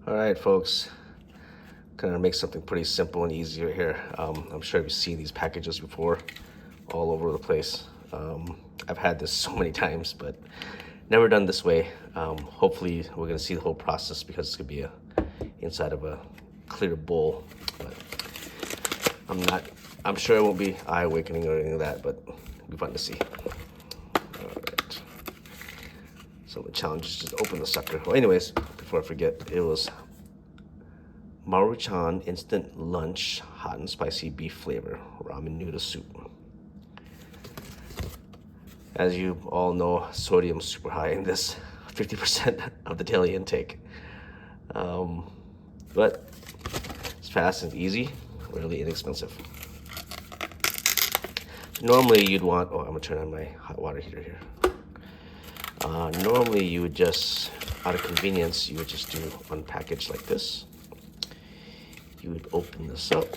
All right, folks, gonna make something pretty simple and easier here. I'm sure you've seen these packages before, all over the place. I've had this so many times, but never done this way. Hopefully, we're gonna see the whole process because it's gonna be inside of a clear bowl. But I'm sure it won't be eye-awakening or anything like that, but it'll be fun to see. All right. So the challenge is just open the sucker. Well, anyways, before I forget, it was Maruchan Instant Lunch Hot and Spicy Beef Flavor Ramen Noodle Soup. As you all know, sodium's super high in this, 50% of the daily intake. But it's fast and easy, really inexpensive. Normally you'd want, I'm gonna turn on my hot water heater here. Normally you would just, out of convenience, you would just do one package like this. You would open this up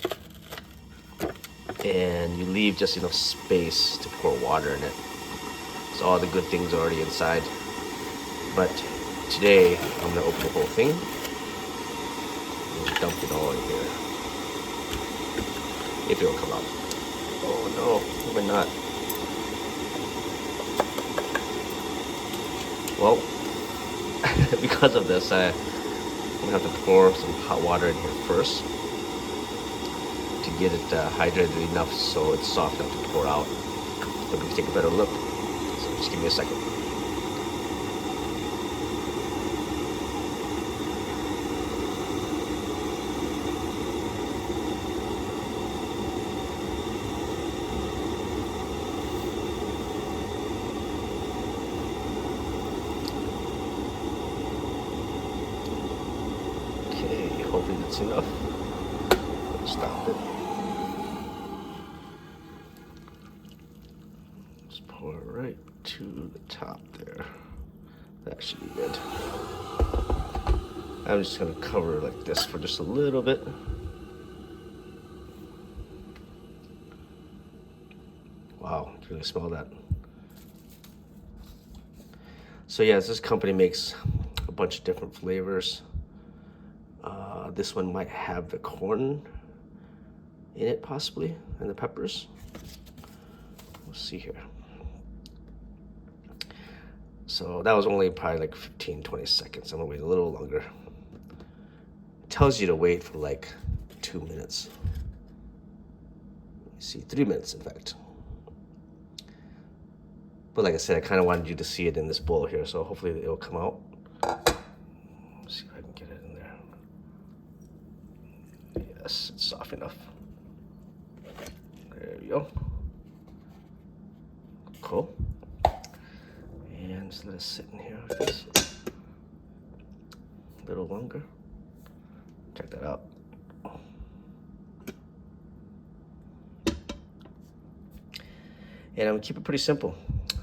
and you leave just enough space to pour water in it. So all the good things are already inside. But today I'm gonna open the whole thing and dump it all in here. If it'll come out. Oh no, maybe not. Well, because of this, I'm gonna have to pour some hot water in here first to get it hydrated enough so it's soft enough to pour out. So we can take a better look. So just give me a second. Okay, hopefully that's enough. Stop it. Just pour it right to the top there. That should be good. I'm just gonna cover it like this for just a little bit. Wow, you can really smell that. So yes, this company makes a bunch of different flavors. This one might have the corn in it possibly, and the peppers. We'll see here. So that was only probably like 15-20 seconds. I'm gonna wait a little longer. It tells you to wait for like 2 minutes. You see, 3 minutes in fact. But like I said, I kind of wanted you to see it in this bowl here, so hopefully it'll come out. Let's see if I can get it in there. Yes, it's soft enough. There we go. Cool. And just let it sit in here like this. A little longer. Check that out. And I'm gonna keep it pretty simple.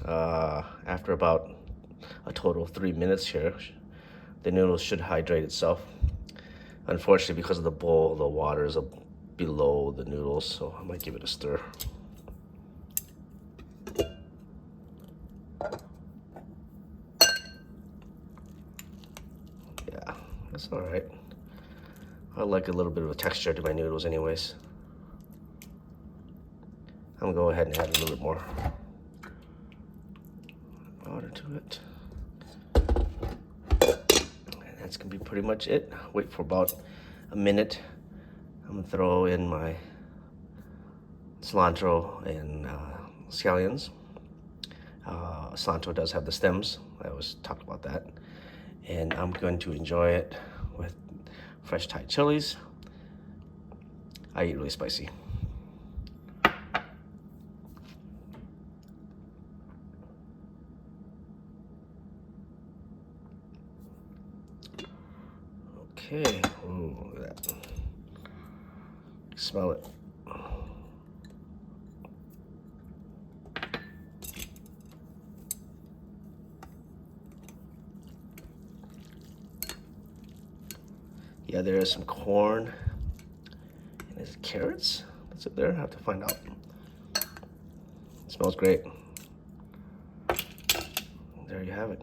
After about a total of 3 minutes here, the noodles should hydrate itself. Unfortunately, because of the bowl, the water is below the noodles, so I might give it a stir. Yeah, that's all right. I like a little bit of a texture to my noodles anyways. I'm gonna go ahead and add a little bit more water to it. And that's gonna be pretty much it. Wait for about a minute. I'm gonna throw in my cilantro and scallions. Cilantro does have the stems. I always talk about that. And I'm going to enjoy it with fresh Thai chilies. I eat really spicy. Okay, ooh, look at that. Smell it. Yeah, there is some corn. And is it carrots? That's it there? I have to find out. It smells great. There you have it.